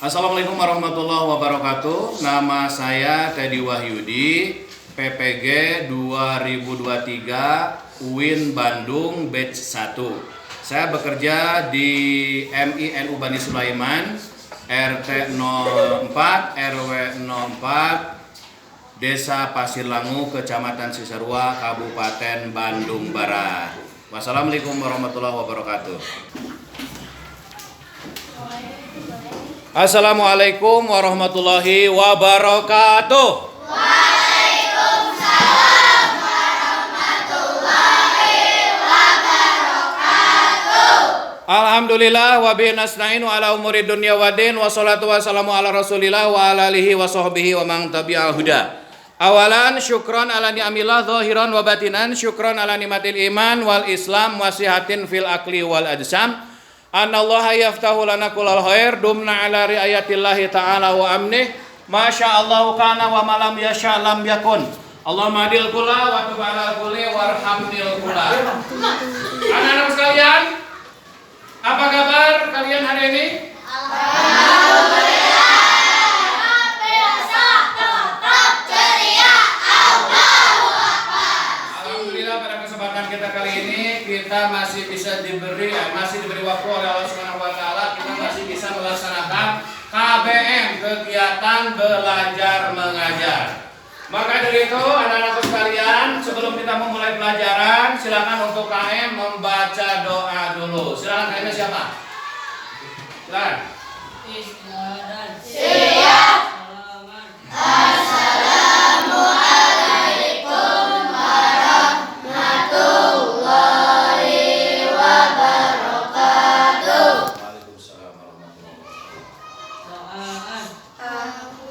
Assalamualaikum warahmatullahi wabarakatuh. Nama saya Teddy Wahyudi, PPG 2023 UIN Bandung Batch 1. Saya bekerja di MINU Bani Sulaiman, RT 04, RW 04, Desa Pasir Langu, Kecamatan Cisarua, Kabupaten Bandung Barat. Wassalamualaikum warahmatullahi wabarakatuh. Assalamualaikum warahmatullahi wabarakatuh. Waalaikumsalam warahmatullahi wabarakatuh. Alhamdulillah wa bihi nasta'inu ala umuri dunya waddin, wassalatu wassalamu ala Rasulillah wa ala alihi wa sahbihi wa man tabi'al huda. Awalan syukron ala ni'amillah zahiran wa batinan, syukron ala ni'matil iman wal islam wasihatin fil akli wal ajsam. Anallaha yaftahu lana kullal khair, dumna ala riayatillahi ta'ala wa amnih, masyaallahu kana wa malam yasha lam yakun. Allahumma adil kula wa tub ala kulli warhamnil kula. Anak-anak sekalian, apa kabar kalian hari ini? Alhamdulillah. Tetap ceria. Allahu Akbar. Alhamdulillah, pada kesempatan kita kali ini kita masih diberi waktu oleh Allah Subhanahu wa taala, kita masih bisa melaksanakan KBM, kegiatan belajar mengajar. Maka dari itu anak-anak sekalian, sebelum kita memulai pelajaran, silakan untuk KM membaca doa dulu. Silakan KM siapa? Silakan. Siap. Assalamualaikum warahmatullahi wabarakatuh. Waalaikumsalam warahmatullahi wabarakatuh.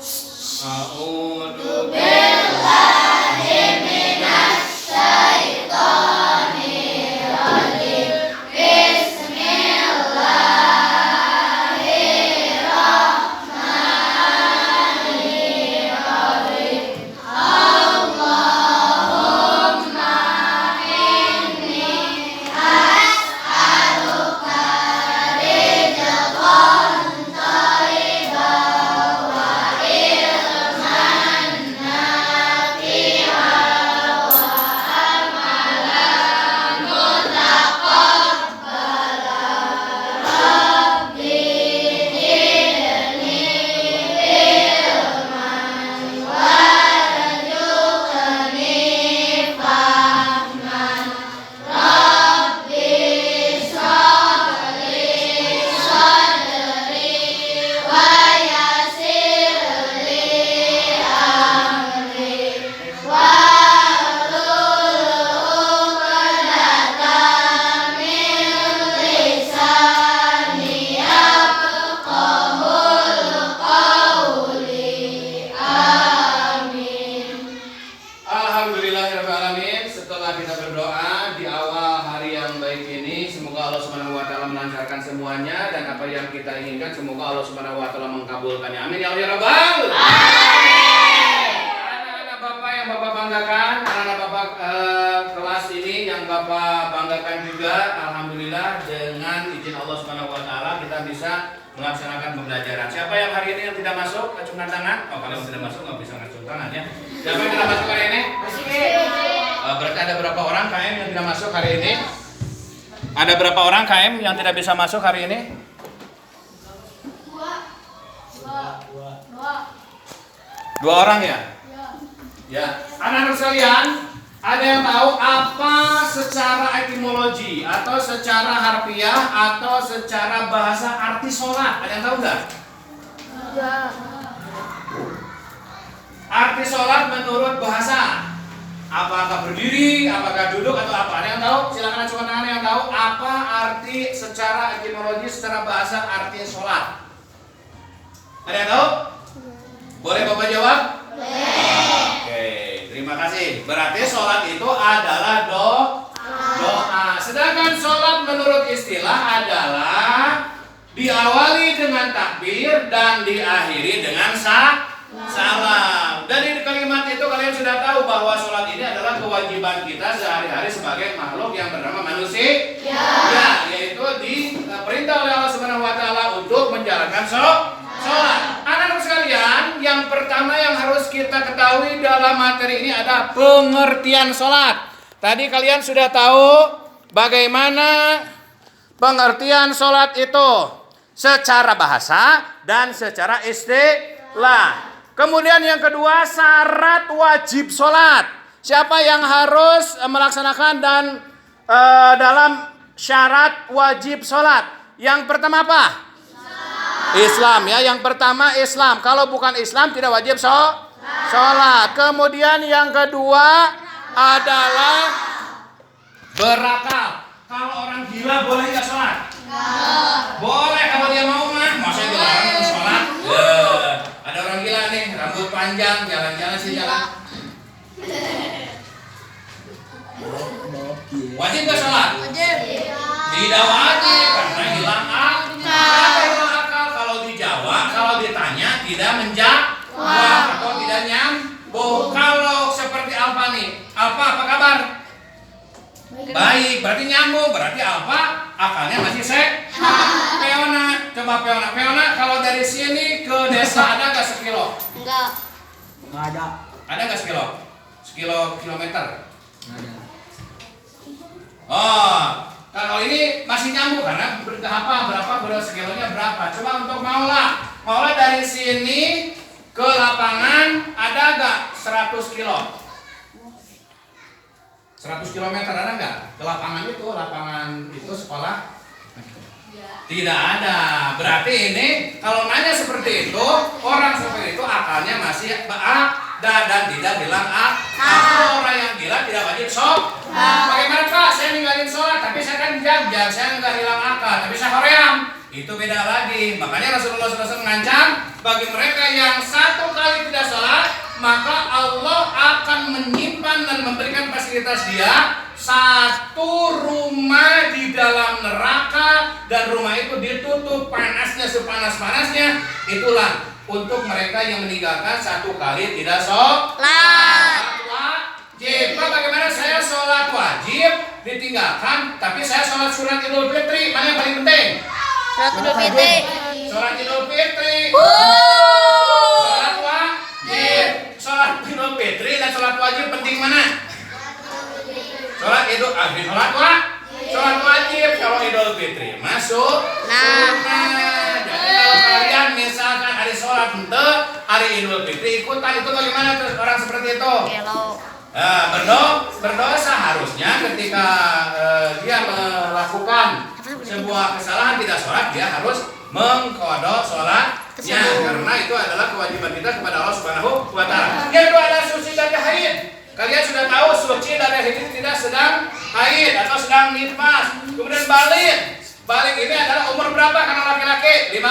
A'udzu Billahi minasy syaithanir rajim. Bismillahirrahmanirrahim. Allahumma inni as'aluka rizqan thayyiban wa ilman nafi'an wa amalan mutaqabbalan. Rabbi zidni ilman warzuqni fahman. Rabbi shrah li sadri wa yassir li amri wahlul 'uqdatam min lisani yafqahul qawli. Amin. Alhamdulillahirrahmanirrahim. Setelah kita berdoa di awal hari yang baik ini, semoga Allah Subhanahu wa taala melancarkan semuanya, dan apa yang kita inginkan semoga Allah Subhanahu wa taala mengkabulkannya. Amin ya Allah ya Rabbal. Anak-anak Bapak yang Bapak banggakan, anak-anak Bapak kelas ini yang Bapak banggakan juga, alhamdulillah dengan izin Allah Subhanahu wa taala kita bisa melaksanakan pembelajaran. Siapa yang hari ini yang tidak masuk, acungkan tangan. Oh, kalau yang tidak masuk nggak bisa ngacung tangan ya. Siapa yang tidak masuk hari ini? Berarti ada berapa orang KM yang tidak masuk hari ini? Ada berapa orang KM yang tidak bisa masuk hari ini? Dua orang ya? Ya. Anak-anak sekalian, ada yang tahu apa secara etimologi atau secara harfiah atau secara bahasa arti sholat? Ada yang tahu nggak? Arti sholat menurut bahasa, apakah berdiri, apakah duduk, atau apa? Ada yang tahu? Silakan acungkan tangan yang tahu apa arti secara etimologi, secara bahasa arti sholat. Ada yang tahu? Boleh Bapak jawab? Oke, terima kasih. Berarti sholat itu adalah doa. Sedangkan sholat menurut istilah adalah diawali dengan takbir dan diakhiri dengan salam. Dari kalimat itu kalian sudah tahu bahwa sholat ini adalah kewajiban kita sehari-hari sebagai makhluk yang bernama manusia. Ya, yaitu diperintah oleh Allah Subhanahu wa taala untuk menjalankan sholat. kita ketahui dalam materi ini ada pengertian sholat. Tadi kalian sudah tahu bagaimana pengertian sholat itu secara bahasa dan secara istilah. Kemudian yang kedua, syarat wajib sholat. Siapa yang harus melaksanakan dan dalam syarat wajib sholat? Yang pertama apa? Islam ya. Yang pertama Islam. Kalau bukan Islam tidak wajib sholat. Kemudian yang kedua adalah berakal. Kalau orang gila boleh nggak sholat? Boleh kalau dia mau mah. Masa dilarang sholat? Ada orang gila nih, rambut panjang, jalan-jalan sih jalan. Wajib nggak sholat? Tidak wajib karena hilang akal. Kenapa hilang akal? Kalau dijawab, kalau ditanya tidak menjawab atau tidak nyambung. Kalau seperti Alfa nih, Alfa apa kabar? Baik, berarti nyambung, berarti Alfa akalnya masih sehat. Peona, coba Peona kalau dari sini ke desa ada nggak sekilo? Enggak. Nggak ada. Ada nggak sekilo? Kilometer? Nggak ada. Oh, kalau ini masih nyambung karena berapa sekilonya berapa? Coba untuk Maula dari sini ke lapangan ada nggak 100 kilo? 100 km ada nggak? Ke lapangan itu sekolah? Tidak ada. Berarti ini kalau nanya seperti itu, orang seperti itu akalnya masih ada dan tidak bilang orang yang gila tidak wajib sholat. Bagaimana Pak? Saya ninggalin sholat, tapi saya kan jaga, saya nggak hilang akal, tapi saya hoream. Itu beda lagi. Makanya Rasulullah SAW mengancam bagi mereka yang satu kali tidak sholat, maka Allah akan menyimpan dan memberikan fasilitas dia satu rumah di dalam neraka, dan rumah itu ditutup panasnya sepanas-panasnya. Itulah untuk mereka yang meninggalkan satu kali tidak sholat wajib. Pak, bagaimana saya sholat wajib ditinggalkan tapi saya sholat sunnah Idul Fitri? Mana yang paling penting? Sholat Idul Fitri. Sholat Idul Fitri. Sholat Idul Fitri dan sholat wajib penting mana? Sholat wajib. Kalau Idul Fitri masuk sunnah. Jadi kalau kalian misalkan hari sholat hari Idul Fitri ikutan, itu bagaimana tuh orang seperti itu? Berdosa harusnya ketika dia melakukan sebuah kesalahan tidak sholat, dia harus mengkodok sholatnya, karena itu adalah kewajiban kita kepada Allah Subhanahu wa Ta'ala. Yang kedua adalah suci dari haid. Kalian sudah tahu suci dari haid tidak sedang haid atau sedang nifas. Kemudian balik ini adalah umur berapa? Karena laki-laki 15,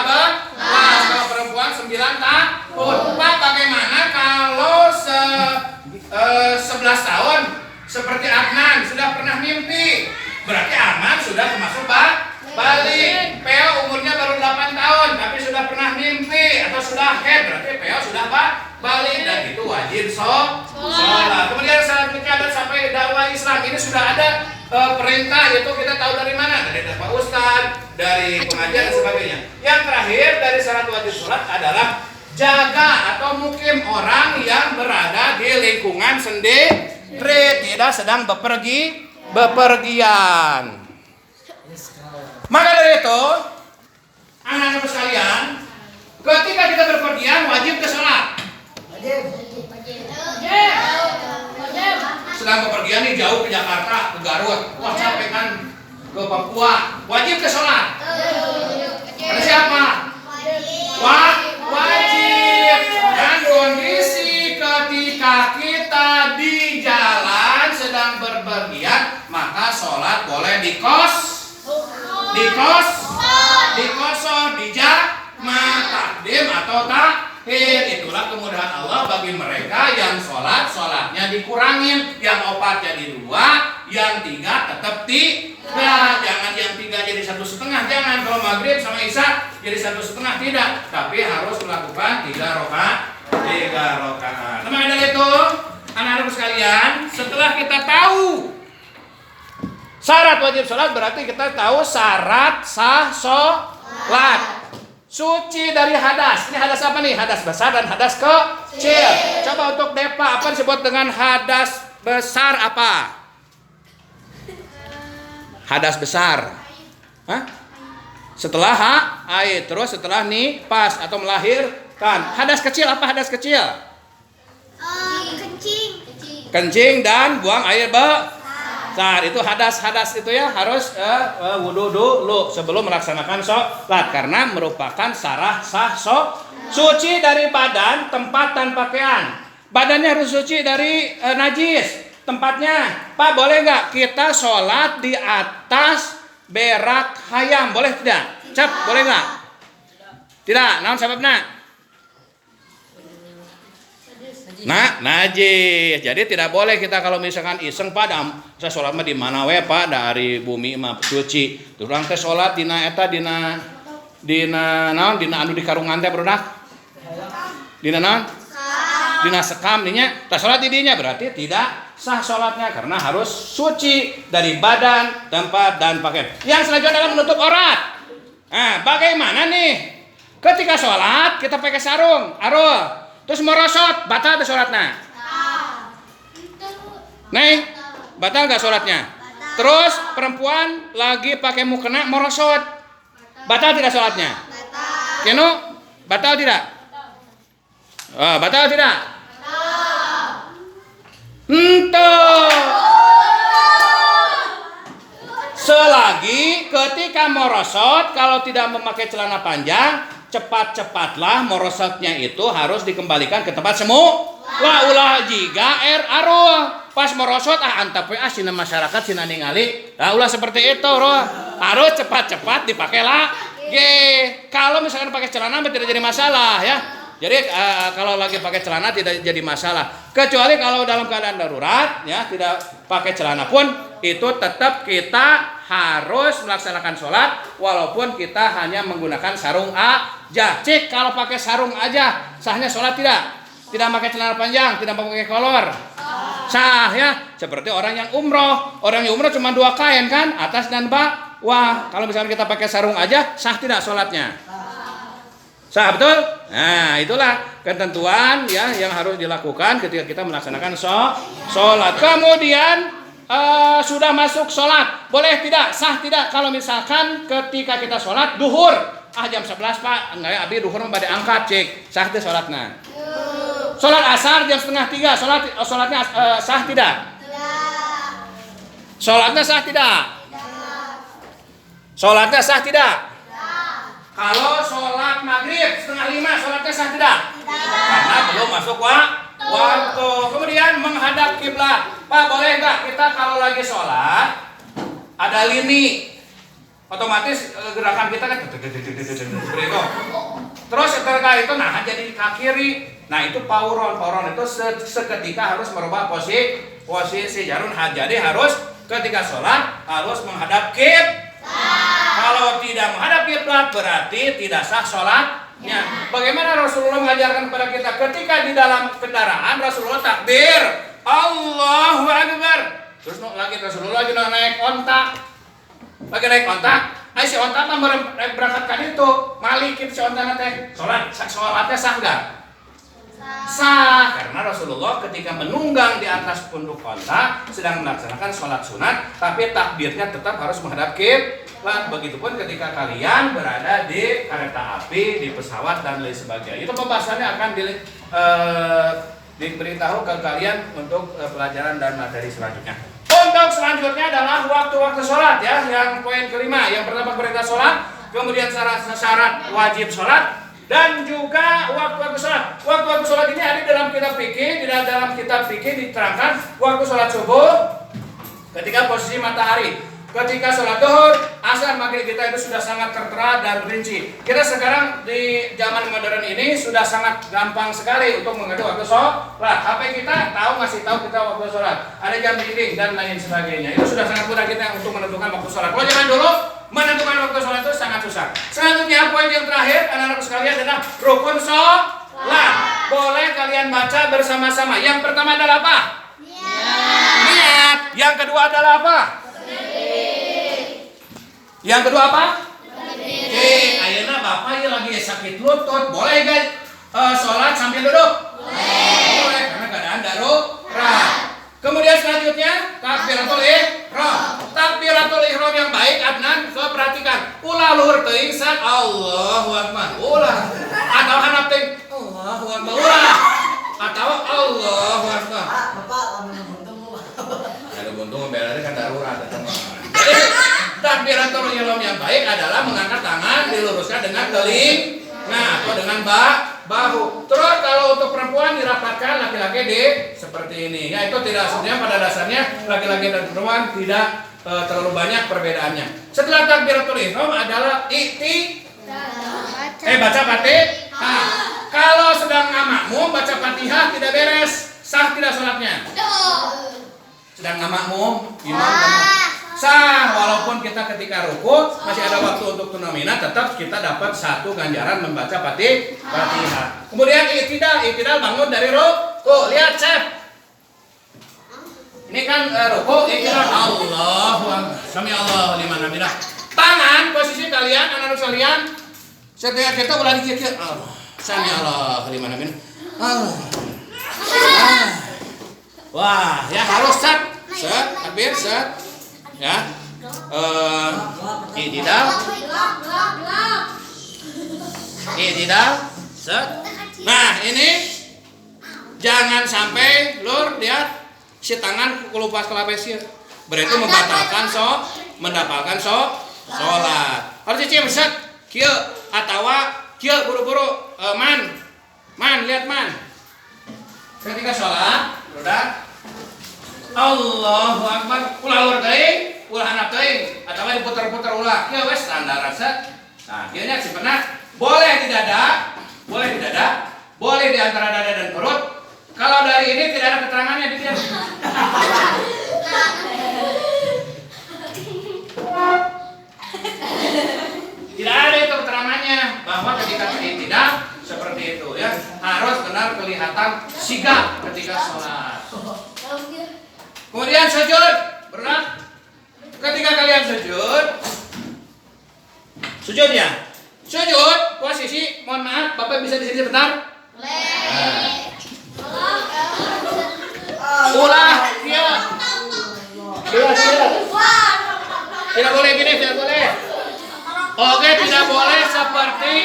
kalau perempuan 9 tahun. Pak, bagaimana kalau 11 tahun seperti Adnan sudah pernah mimpi? Berarti Adnan sudah termasuk balik. Peo umurnya baru 8 tahun tapi sudah pernah mimpi atau sudah haid, berarti Peo sudah balik, dan itu wajib sholat. Kemudian selanjutnya ada sampai dakwah Islam. Ini sudah ada perintah, yaitu kita tahu dari mana? Dari Pak Ustadz, dari pengajian dan sebagainya. Yang terakhir dari syarat wajib sholat adalah jaga atau mukim, orang yang berada di lingkungan sendiri, tidak sedang bepergian. Maka dari itu, anak-anak sekalian, ketika kita berpergian wajib ke sholat. Sedang bepergian nih jauh ke Jakarta, ke Garut, wah capek kan, ke Papua, wajib ke sholat. Ada siapa? Wajib. Dan kondisi ketika kita di jalan sedang berpergian, maka sholat boleh dikosor, dijamaah, takdim atau takhir. Itulah kemudahan Allah bagi mereka yang sholatnya dikurangin, yang 4 jadi 2, yang 3 tetap 3. Jangan yang 3 jadi 1,5, jangan. Kalau maghrib sama isya jadi 1,5, tidak, tapi harus melakukan 3 rakaat. Maka dari itu, anak-anak sekalian, setelah kita tahu syarat wajib sholat, berarti kita tahu syarat sah sholat. Suci dari hadas. Ini hadas apa nih? Hadas besar dan hadas kecil. Coba untuk Depa, apa disebut dengan hadas besar apa? Hadas besar. Hah? Setelah haid, terus setelah nifas atau melahirkan. Hadas kecil apa hadas kecil? Kencing dan buang air besar. Itu hadas itu ya harus wudu dulu sebelum melaksanakan sholat karena merupakan sah suci dari badan, tempat dan pakaian. Badannya harus suci dari najis. Tempatnya, Pak boleh nggak kita sholat di atas berak hayam? Boleh tidak? Cap, boleh nggak? Tidak. Naon sababna? Nah, najis. Jadi tidak boleh kita kalau misalkan iseng padam, saya sholat mah di mana we Pak dari bumi mah suci. Turang teh sholat dina eta dina naon dina anu di karungan teh berudak. Dina naon? Dina sekam dinya. Tah sholat di dinya berarti tidak sah sholatnya karena harus suci dari badan, tempat dan pakaian. Yang selanjutnya adalah menutup aurat. Nah, bagaimana nih? Ketika sholat kita pakai sarung, arul. Terus merosot, batal tuh sholatnya? Neng, batal gak sholatnya? Terus perempuan lagi pakai mukena merosot, batal tidak sholatnya? Keno, batal tidak? Batal tidak? Selagi ketika merosot, kalau tidak memakai celana panjang, cepat-cepatlah merosotnya itu harus dikembalikan ke tempat semula. Ulah jiga arul pas merosot antap sina masyarakat sina ningali. Ulah seperti itu harus cepat-cepat dipakai lagi. Kalau misalkan pakai celana tidak jadi masalah ya. Jadi kalau lagi pakai celana tidak jadi masalah. Kecuali kalau dalam keadaan darurat ya tidak pakai celana pun itu tetap kita harus melaksanakan sholat walaupun kita hanya menggunakan sarung aja. Cik, kalau pakai sarung aja sahnya sholat tidak? Tidak pakai celana panjang, tidak pakai kolor. Sah ya. Seperti orang yang umroh. Orang yang umroh cuma 2 kain kan, atas dan bawah. Kalau misalnya kita pakai sarung aja, sah tidak sholatnya? Sah betul? Nah itulah ketentuan ya yang harus dilakukan ketika kita melaksanakan sholat. Kemudian sudah masuk sholat, boleh tidak? Sah tidak? Kalau misalkan ketika kita sholat duhur, jam 11 Pak, enggak ya, abi duhur mah bade angkat cek, sah tidak sholatnya? Sholat asar jam 2:30, sholatnya sah tidak? Sholatnya sah tidak? Sholatnya sah tidak? Kalau sholat maghrib 4:30, sholatnya sah tidak? Karena belum masuk waktu. Kemudian menghadap kiblat. Pak boleh nggak kita kalau lagi sholat ada lini, otomatis gerakan kita kan begitu. Terus setelah itu jadi ke kiri. Nah itu pauron itu seketika harus merubah posisi jarun. Jadi harus ketika sholat harus menghadap kiblat. Kalau tidak menghadap kiblat berarti tidak sah sholatnya. Bagaimana Rasulullah mengajarkan kepada kita ketika di dalam kendaraan Rasulullah takbir Allahu Akbar. Terus lagi Rasulullah lagi naik ontak. Lagi naik ontak. Si ontak mah berangkatkan itu malikin si ontak teh. Sholatnya sah enggak? Sah, karena Rasulullah ketika menunggang di atas punduk onta sedang melaksanakan sholat sunat, tapi takbirnya tetap harus menghadap kiblat. Begitupun ketika kalian berada di kereta api, di pesawat dan lain sebagainya. Itu pembahasannya akan diberitahu ke kalian untuk pelajaran dan materi selanjutnya. Untuk selanjutnya adalah waktu-waktu sholat ya, yang poin kelima. Yang pertama perintah sholat, kemudian syarat wajib sholat, dan juga waktu-waktu sholat. Waktu-waktu sholat ini ada dalam kitab fikih. Di dalam kitab fikih diterangkan waktu sholat subuh ketika posisi matahari. Ketika sholat duhur, asar, maghrib kita itu sudah sangat tertera dan rinci. Kita sekarang di zaman modern ini sudah sangat gampang sekali untuk mengatur waktu sholat. HP kita ngasih tahu kita waktu sholat. Ada jam dinding dan lain sebagainya. Itu sudah sangat mudah kita untuk menentukan waktu sholat. Kalau zaman dulu menentukan waktu sholat itu sangat susah. Selanjutnya poin yang terakhir anak-anak sekalian adalah rukun sholat. Boleh kalian baca bersama-sama. Yang pertama adalah apa? Niat. Yang kedua adalah apa? Yang kedua apa? Ayeuna Bapak Bapak ya lagi sakit lutut, boleh gak sholat sambil duduk? Boleh, karena keadaan darurat. Kemudian selanjutnya takbiratul ihram. Takbiratul ihram yang baik Adnan, so perhatikan. Ulah luhur teuing saat Allahu Akbar. Ulah. Atau handap teuing Allahu Akbar. Ulah. Atau Allahu Akbar. Bapak lamun buntung. Ada buntung membelanya kan darurat. Jadi takbiratul ihram yang baik adalah mengangkat tangan diluruskan dengan telinga atau dengan bahu. Terus kalau untuk perempuan dirapatkan, laki-laki di seperti ini. Ya itu tidak, sebenarnya pada dasarnya laki-laki dan perempuan tidak terlalu banyak perbedaannya. Setelah takbiratul ihram adalah baca Fatihah. Kalau sedang makmum baca Fatihah tidak beres, sah tidak salatnya? Sedang makmum, imam sah, walaupun kita ketika ruku masih ada waktu untuk tunamina, tetap kita dapat satu ganjaran membaca Fatihah. Kemudian i'tidal bangun dari ruku. Lihat Chef. Ini kan ruku, i'tidal Allahu Akbar. Sami Allahu liman hamidah. Tangan posisi kalian, anak-anak sekalian, setiap kita ulah dikit-kit. Sami Allahu liman hamidah. Wah, ya harus set, takbir, set. Ya, i'tidal, set. Nah ini jangan sampai lur lihat si tangan kelupas kelapesnya, berarti mendapatkan sholat. Harus cicim set, kieu atawa kieu buru-buru man lihat man. Ketika sholat, udah. Allahu Akbar, ulah lur teuing, ulah handap teuing, atawa diputer-puter ulah. Kieu wes standar rasa. Nah, kieu nya simpenna boleh di dada, boleh di antara dada dan perut. Kalau dari ini tidak ada keterangannya di dia. Tidak ada itu keterangannya bahwa ketika tidak seperti itu ya. Harus benar kelihatan sigap ketika sholat. Kemudian sujud, berat. Ketika kalian sujud ya. Sujud posisi, mohon maaf, Bapak bisa di sini sebentar? Ulah, dia. Tidak boleh gini, tidak boleh. Oke, tidak boleh seperti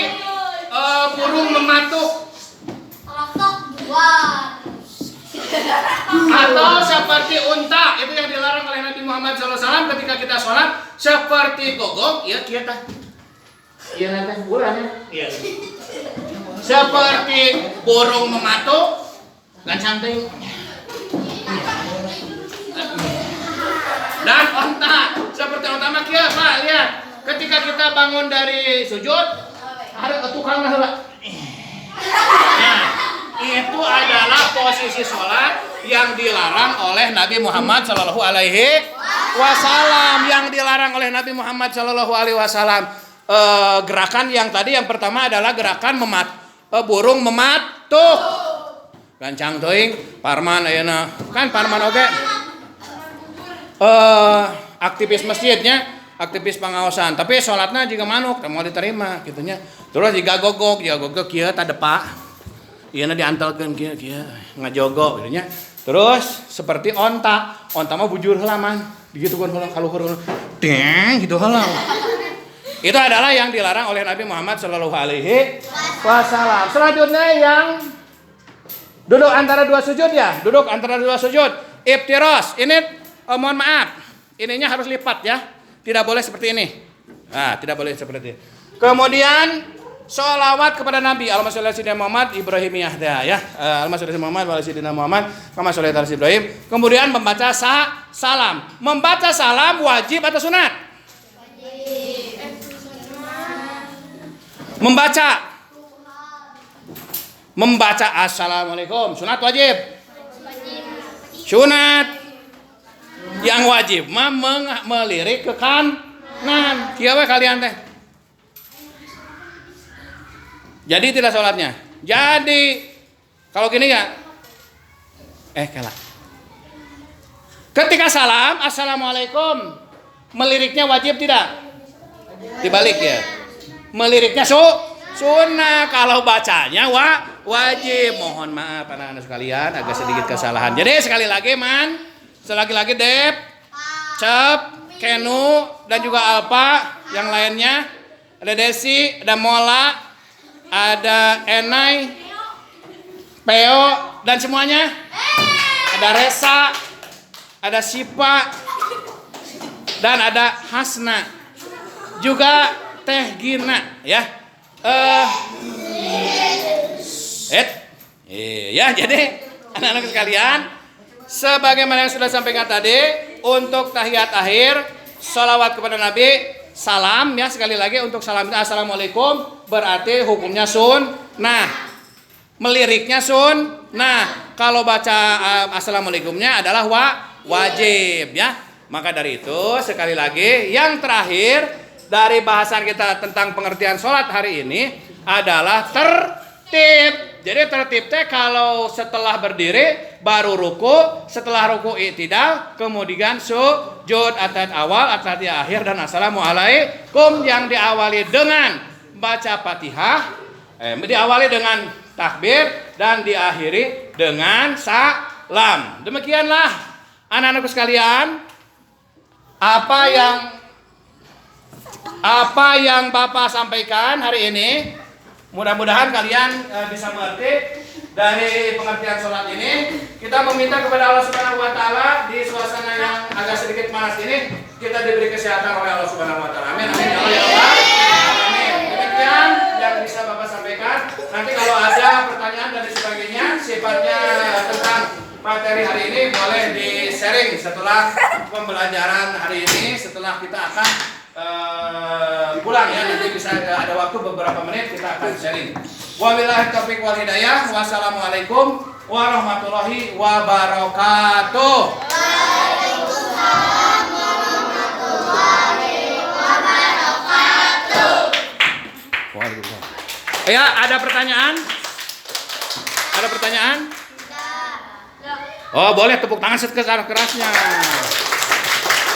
burung mematuk. Atau seperti unta, itu yang dilarang oleh Nabi Muhammad SAW ketika kita sholat. Seperti gogok, ya kita. Iya nanti bulannya. Iya. Seperti burung mematuk, kan santai. Dan onta, seperti onta makia, Pak lihat. Ketika kita bangun dari sujud, ada ketukang lah. Nah, itu adalah posisi sholat yang dilarang oleh Nabi Muhammad Shallallahu Alaihi Wasallam. Yang dilarang oleh Nabi Muhammad Shallallahu Alaihi Wasallam. Gerakan yang tadi yang pertama adalah gerakan burung mematuk. Gancang teuing, parman ayeuna kan parman oge. Aktivis masjidnya, aktivis pengawasan, tapi sholatnya juga manuk, mau diterima gitunya. Terus jika gogok kieu tadepa. Ieu diantelkeun kieu ngajogok gitunya. Terus seperti onta mah bujur heula man, digitukeun heula kaluhur deng gitu heula. Itu adalah yang dilarang oleh Nabi Muhammad Shallallahu Alaihi Wasallam. Selanjutnya yang duduk antara dua sujud ya, duduk antara dua sujud. Iftiros, ini mohon maaf, ininya harus lipat ya, tidak boleh seperti ini. Nah, tidak boleh seperti ini. Kemudian sholawat kepada Nabi. Allahumma sholli ala sayyidina Muhammad Ibrahimiyah ya. Allahumma sholli ala Muhammad wa ala sayyidina Muhammad kama sholaita ala Ibrahim. Kemudian membaca salam. Membaca salam wajib atau sunat? Membaca assalamualaikum sunat wajib. Sunat. Yang wajib mah melirik ke kanan. Kieu we kalian teh. Jadi tidak sholatnya. Jadi kalau gini ya, kalah. Ketika salam assalamualaikum, meliriknya wajib tidak? Dibalik ya. meliriknya sunnah, kalau bacanya wajib. Mohon maaf anak-anak sekalian agak sedikit kesalahan. Jadi sekali lagi Dep, Cep, Kenu dan juga Alpa, yang lainnya ada Desi, ada Mola, ada Enai, Peo dan semuanya. Ada Resa, ada Sipa dan ada Hasna. Juga Teh Gina ya. Ya, jadi anak-anak sekalian, sebagaimana yang sudah sampaikan tadi, untuk tahiyat akhir, sholawat kepada Nabi, salam ya, sekali lagi untuk salam kita assalamualaikum berarti hukumnya sunnah, meliriknya sunnah. Kalau baca assalamualaikumnya adalah wajib ya. Maka dari itu sekali lagi yang terakhir dari bahasan kita tentang pengertian sholat hari ini adalah tertib. Jadi tertib teh kalau setelah berdiri baru ruku, setelah ruku i'tidal, kemudian sujud, atad awal, atad akhir dan assalamualaikum yang diawali dengan baca Fatihah, diawali dengan takbir dan diakhiri dengan salam. Demikianlah anak-anakku sekalian, apa yang Bapak sampaikan hari ini, mudah-mudahan kalian bisa mengerti dari pengertian sholat ini. Kita meminta kepada Allah Subhanahu Wa Taala di suasana yang agak sedikit panas ini, kita diberi kesehatan oleh Allah Subhanahu Wa Taala. Amin, amin, ya Allah. Amin. Demikian yang bisa Bapak sampaikan. Nanti kalau ada pertanyaan dan sebagainya sifatnya tentang materi hari ini boleh di-sharing setelah pembelajaran hari ini, setelah kita akan pulang ya, nanti bisa ada waktu beberapa menit kita akan sharing. Wabillahi taufiq wal hidayah. Wassalamualaikum warahmatullahi wabarakatuh. Waalaikumsalam warahmatullahi wabarakatuh. Ya, ada pertanyaan? Ada pertanyaan? Oh, boleh tepuk tangan sekeras-kerasnya.